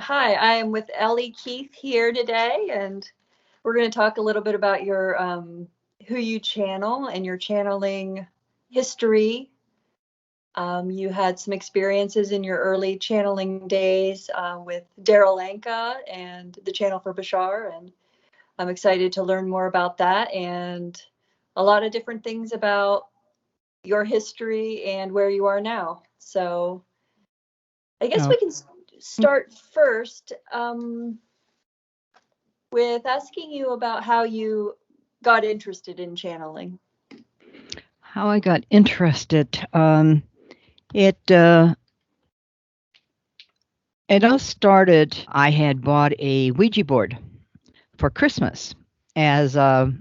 Hi, I am with Ellie Keith here today, and we're going to talk a little bit about your who you channel and your channeling history. You had some experiences in your early channeling days with Daryl Anka and the channel for Bashar, and I'm excited to learn more about that and a lot of different things about your history and where you are now. So I guess Oh, we can start first. With asking you about how you got interested in channeling. how I got interested. It uh, it all started. I had bought a Ouija board for Christmas as like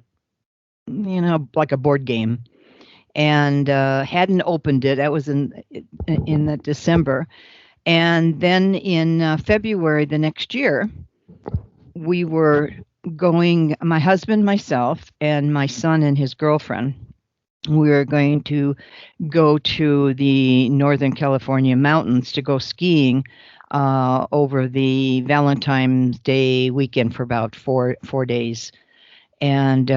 a board game, and hadn't opened it. That was in the December, and then in February the next year, we were going. My husband, myself, and my son and his girlfriend. We were going to go to the Northern California mountains to go skiing over the Valentine's Day weekend for about four days, and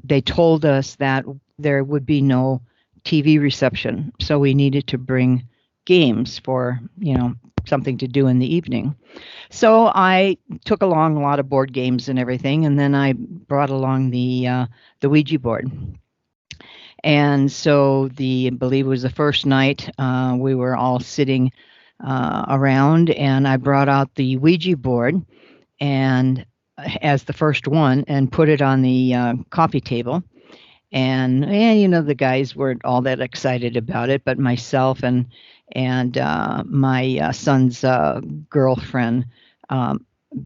they told us that there would be no TV reception, so we needed to bring games for something to do in the evening. So I took along a lot of board games and everything, and then I brought along the Ouija board. And so I believe it was the first night, we were all sitting around, and I brought out the Ouija board and as the first one and put it on the coffee table. And the guys weren't all that excited about it, but myself and my son's girlfriend,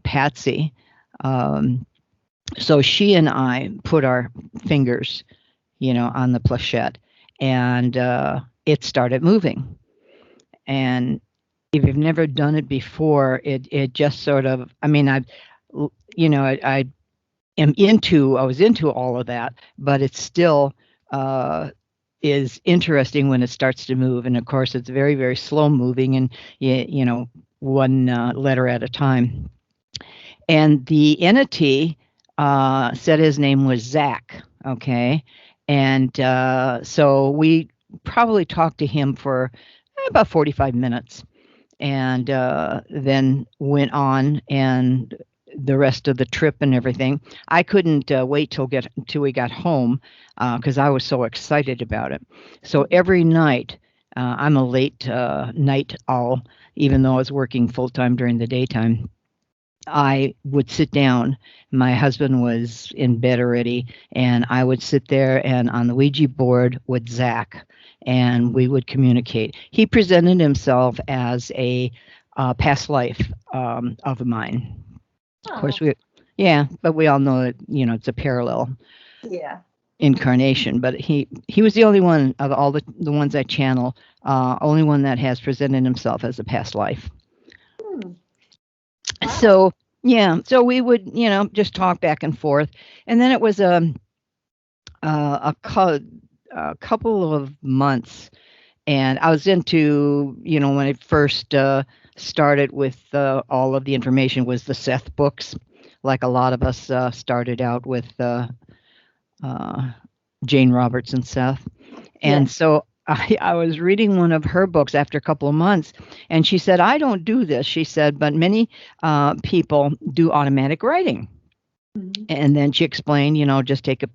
Patsy. Um, so she and I put our fingers on the planchette, and it started moving. And if you've never done it before, it just sort of, I mean, I was into all of that, but it still uh, is interesting when it starts to move. And of course, it's very, very slow moving, and one letter at a time. And the entity said his name was Zach. Okay. And so we probably talked to him for about 45 minutes, and then went on and the rest of the trip and everything. I couldn't wait till we got home because I was so excited about it. So every night, I'm a late night owl, even though I was working full time during the daytime. I would sit down. My husband was in bed already, and I would sit there and on the Ouija board with Zach, and we would communicate. He presented himself as a past life of mine. Of course, Oh, yeah, but we all know that it's a parallel yeah. incarnation. But he was the only one of all the ones I channel, only one that has presented himself as a past life. Hmm. Wow. So yeah, so we would just talk back and forth, and then it was a couple of months, and I was into when it first started with all of the information was the Seth books, like a lot of us started out with uh, Jane Roberts and Seth. And Yes. so I was reading one of her books after a couple of months, and she said, I don't do this, she said, but many people do automatic writing. Mhm. And then she explained, just take a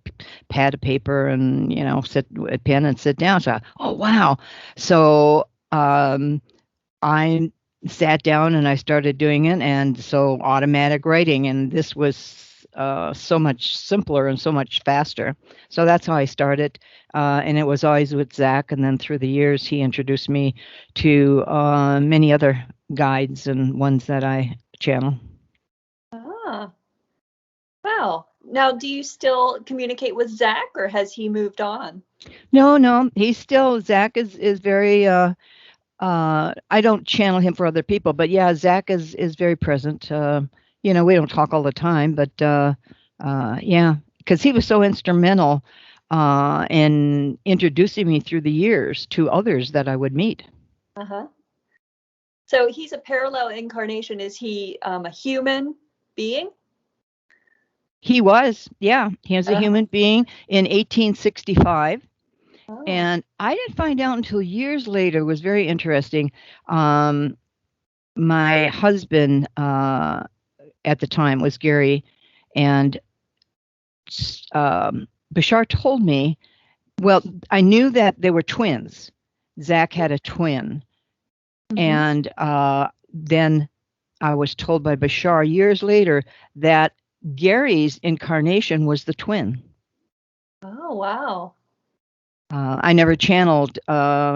pad of paper and, sit a pen and sit down. So, oh, wow. So I sat down and I started doing it. And so automatic writing, and this was so much simpler and so much faster. So that's how I started. And it was always with Zach. And then through the years, he introduced me to many other guides and ones that I channel. Ah, wow. Now, do you still communicate with Zach, or has he moved on? No, no, he's still, Zach is very, I don't channel him for other people, but yeah, Zach is very present. We don't talk all the time, but yeah, because he was so instrumental in introducing me through the years to others that I would meet. Uh-huh. So he's a parallel incarnation. Is he a human being? He was, yeah, he was a Uh, human being in 1865. oh. And I didn't find out until years later. It was very interesting. Um, my husband at the time was Gary, and Bashar told me, well, I knew that they were twins. Zach had a twin. Hmm. And then I was told by Bashar years later that Gary's incarnation was the twin. Oh, wow. I never channeled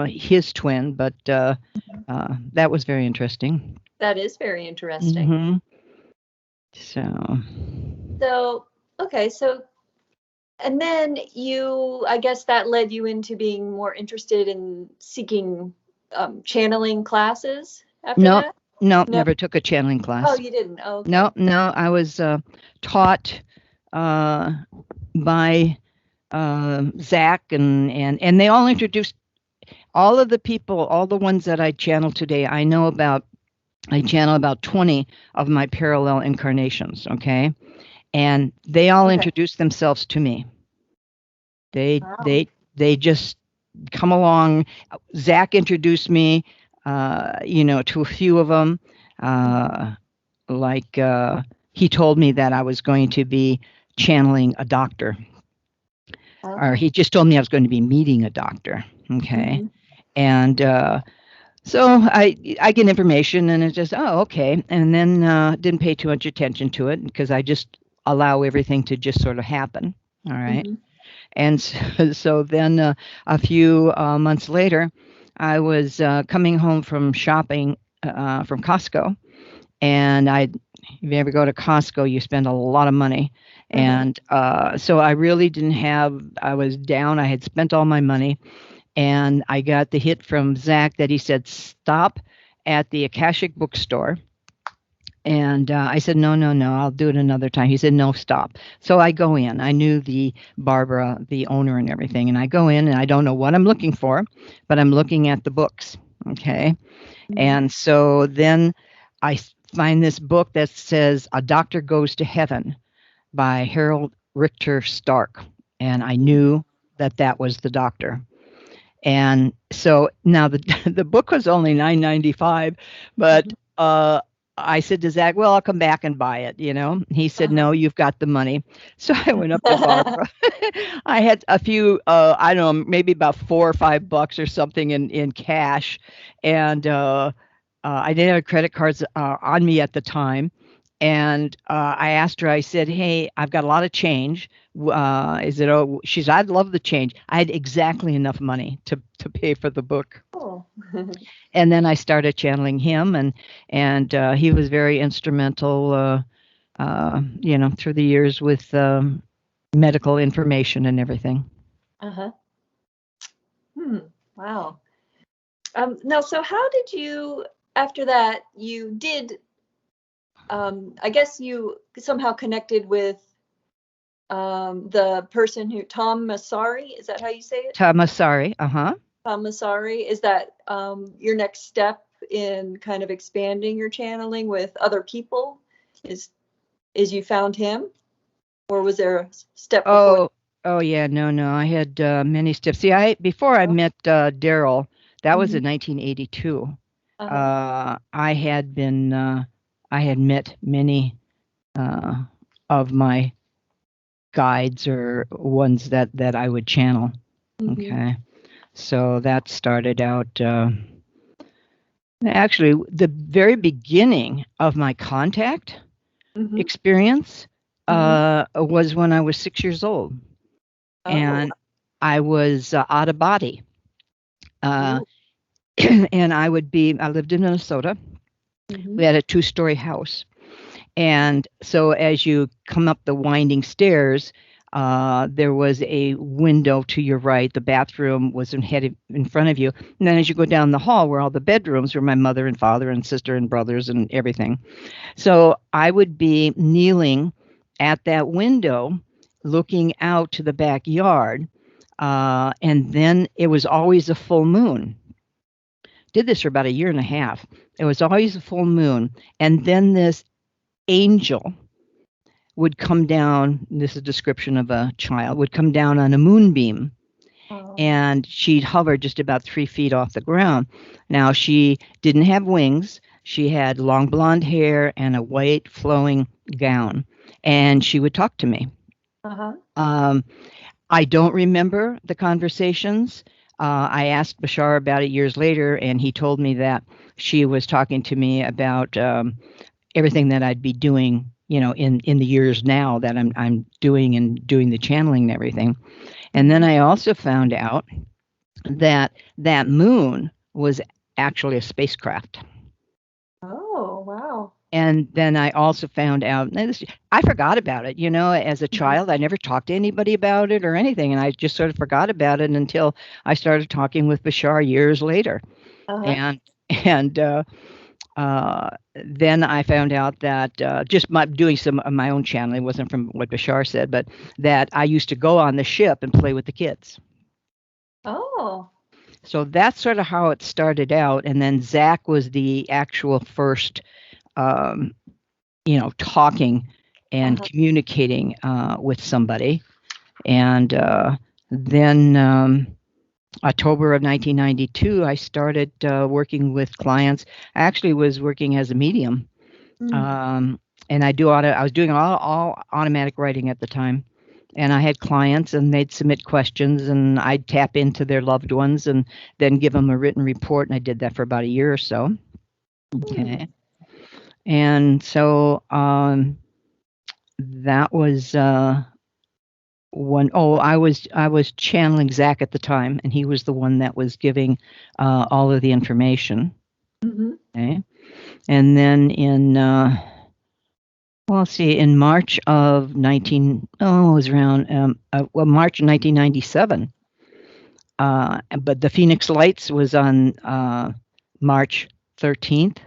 his twin, but that was very interesting. That is very interesting. Hmm. So, So, okay, so and then I guess that led you into being more interested in seeking channeling classes after no, that? no, No. never took a channeling Oh, class. you didn't. Oh, okay. No, no, I was taught uh, by Zach, and they all introduced all of the people, all the ones that I channel today. I channel about 20 of my parallel incarnations. Okay, and they all Okay. introduced themselves to me. They Wow. they they just come along. Zach introduced me, to a few of them. Uh, he told me that I was going to be channeling a doctor, or Oh. he just told me I was going to be meeting a doctor. Okay, Hmm. and so I get information, and it's just, oh, okay, and then didn't pay too much attention to it because I just allow everything to just sort of happen. All right. Hmm. And so then a few months later, I was coming home from shopping from Costco. And if you ever go to Costco, you spend a lot of money. And so I really didn't have, I was down. I had spent all my money. And I got the hit from Zach that he said, stop at the Akashic bookstore. And I said, no, no, no, I'll do it another time. He said, no, stop. So I go in. I knew the Barbara, the owner and everything. And I go in and I don't know what I'm looking for, but I'm looking at the books. Okay. Hmm. And so then find this book that says A Doctor Goes to Heaven by Harold Richter Stark. And I knew that that was the doctor. And so now the the book was only $9.95, but I said to Zach, "Well, I'll come back and buy it." He said, Uh-huh. "No, you've got the money." So I went up to Barbara. I had a few, I don't know, maybe about $4 or $5 or something in cash, and I didn't have credit cards on me at the time. And I asked her, I said, "Hey, I've got a lot of change. Is it? Oh, she said, I'd love the change." I had exactly enough money to pay for the book. Cool. And then I started channeling him, and he was very instrumental, through the years with medical information and everything. Uh-huh. Hmm. Wow. No, so how did you, after that, you did, I guess you somehow connected with the person who, Tom Masari, is that how you say it? Tamasari, uh-huh. Tom Masari, is that your next step in kind of expanding your channeling with other people? Is is you found him, or was there a step before? Oh, oh yeah, no, no. I had many steps. See, I before I That? met Daryl, that was Mhm. in 1982. Uh-huh. I had met many uh, of my guides or ones that I would channel. Mhm. Okay, so that started out. Actually, the very beginning of my contact Mhm. experience Mhm. was when I was 6 years old, Oh. and I was out of body. Uh, Ooh. and I lived in Minnesota. We Mhm. had a two-story house. And so as you come up the winding stairs, there was a window to your right. The bathroom was in front of you. And then as you go down the hall where all the bedrooms were my mother and father and sister and brothers and everything. So I would be kneeling at that window looking out to the backyard. And then it was always a full moon. did this for about a year and a half. It was always a full moon, and then this angel would come down. This is a description of a child would come down on a moonbeam, Oh. and she'd hover just about 3 feet off the ground. Now, she didn't have wings. She had long blonde hair and a white flowing gown, and she would talk to me. Uh-huh. I don't remember the conversations. I asked Bashar about it years later, and he told me that she was talking to me about everything that I'd be doing, in the years now that I'm doing and doing the channeling and everything. And then I also found out that that moon was actually a spacecraft. Oh, wow. And then I also found out, I forgot about it, as a child. I never talked to anybody about it or anything. And I just sort of forgot about it until I started talking with Bashar years later. Uh-huh. And then I found out that just doing some of my own channeling, wasn't from what Bashar said, but that I used to go on the ship and play with the kids. Oh. So that's sort of how it started out. And then Zach was the actual first, talking and communicating with somebody. And then October of 1992, I started working with clients. I actually was working as a medium. And I was doing all automatic writing at the time. And I had clients, and they'd submit questions, and I'd tap into their loved ones and then give them a written report. And I did that for about a year or so. Okay. And so that was one. Oh, I was channeling Zach at the time, and he was the one that was giving all of the information. Okay. And then in in March of March of 1997. But the Phoenix Lights was on March 13th,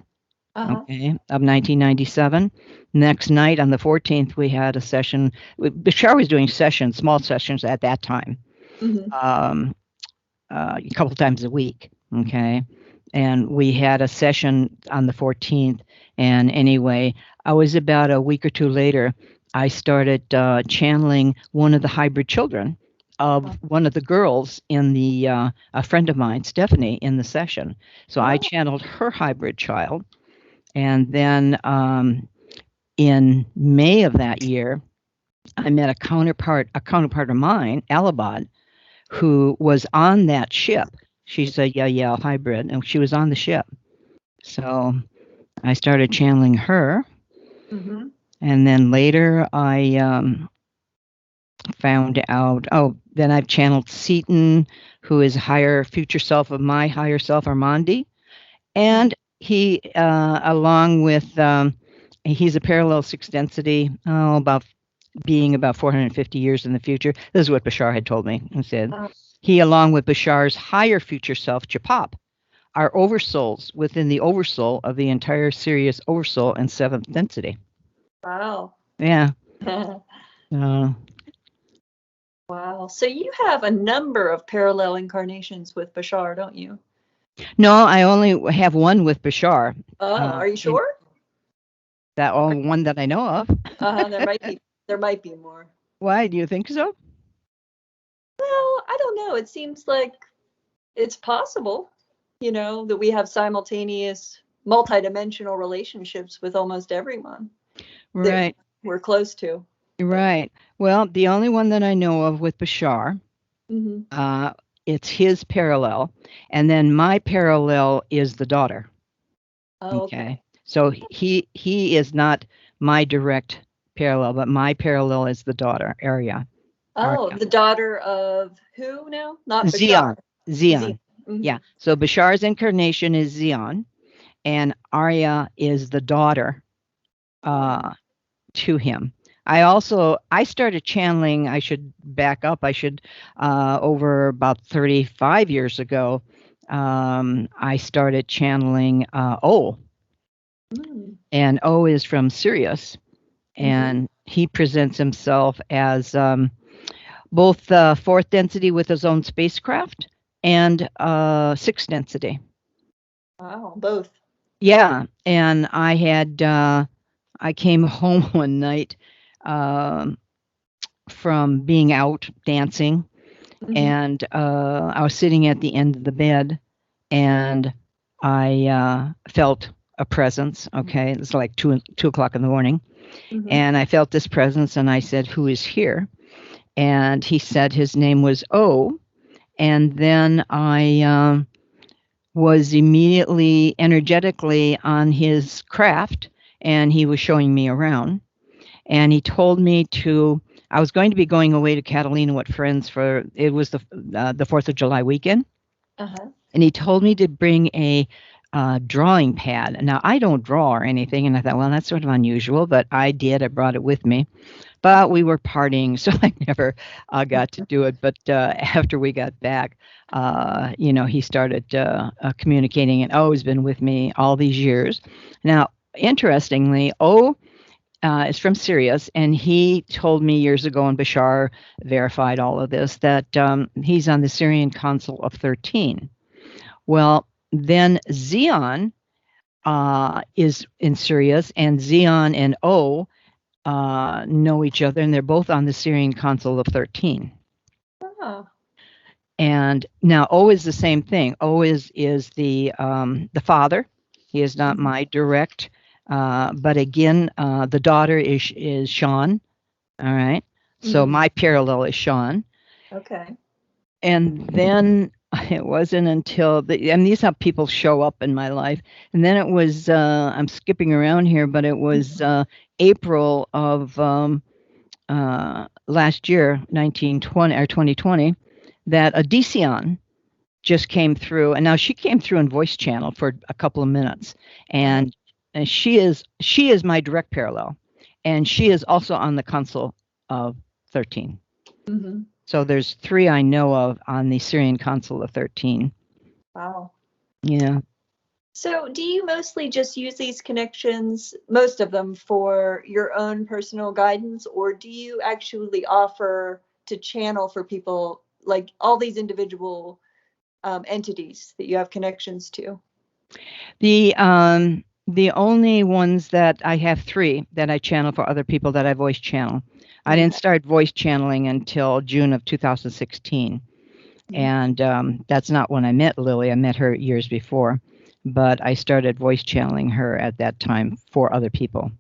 okay, of 1997. Next night on the 14th, we had a session. Bashar was doing small sessions at that time, a couple times a week, okay? And we had a session on the 14th. And anyway, I was about a week or two later, I started channeling one of the hybrid children of one of the girls in the, a friend of mine, Stephanie, in the session. So I channeled her hybrid child. And then in May of that year, I met a counterpart of mine, Alabad, who was on that ship. She's a Yael hybrid, and she was on the ship. So I started channeling her. And then later I found out, then I've channeled Seaton, who is higher future self of my higher self, Armandi. And he, along with, he's a parallel six density, about being about 450 years in the future. This is what Bashar had told me. He said, he, along with Bashar's higher future self, Chapap, are oversouls within the oversoul of the entire Sirius oversoul and seventh density. Wow. Yeah. Wow. So you have a number of parallel incarnations with Bashar, don't you? No, I only have one with Bashar. Are you sure? That only one that I know of. There might be more. Why do you think so? Well, I don't know. It seems like it's possible, that we have simultaneous multidimensional relationships with almost everyone. Right. We're close to. Right. Well, the only one that I know of with Bashar, it's his parallel, and then my parallel is the daughter. Okay. So he is not my direct parallel, but my parallel is the daughter, Arya. The daughter of who now? Not Bashar. Xion. Yeah. So Bashar's incarnation is Xion, and Arya is the daughter to him. I started channeling, I should back up, over about 35 years ago, I started channeling O. And O is from Sirius, and he presents himself as both fourth density with his own spacecraft and sixth density. Wow, both. Yeah, and I came home one night um, from being out dancing, Hmm. and I was sitting at the end of the bed, and I felt a presence. Okay, it was like 2 o'clock in the morning, Hmm. and I felt this presence, and I said, "Who is here?" And he said his name was O, and then I was immediately energetically on his craft, and he was showing me around, and he told me to I was going to be going away to Catalina with friends for it was the 4th of July weekend, Uh-huh. and he told me to bring a drawing pad. Now I don't draw or anything, and I thought, well, that's sort of unusual, but I did. I brought it with me, but we were partying, so I never got to do it. But after we got back, he started communicating, and O has been with me all these years. Now, interestingly, O is from Sirius, and he told me years ago, and Bashar verified all of this, that he's on the Syrian Council of 13. Well, then Xeon is in Sirius, and Xeon and O know each other, and they're both on the Syrian Council of 13. Oh. And now O is the same thing. O is the father. He is not Hmm. my direct, but again, the daughter is Sean. All right. So Hmm. my parallel is Sean. Okay. And then it wasn't until and these how people show up in my life. And then it was I'm skipping around here, but it was April of last year, 1920 or 2020, that a Desion just came through, and now she came through in voice channel for a couple of minutes, Uh-huh. and she is my direct parallel, and she is also on the Council of 13. Hmm. So there's three I know of on the Syrian Council of 13. Wow. Yeah. So, do you mostly just use these connections, most of them, for your own personal guidance, or do you actually offer to channel for people, like all these individual entities that you have connections to? The only ones that I have three that I channel for other people that I voice channel. I didn't Okay. start voice channeling until June of 2016. And that's not when I met Lily. I met her years before, but I started voice channeling her at that time for other people.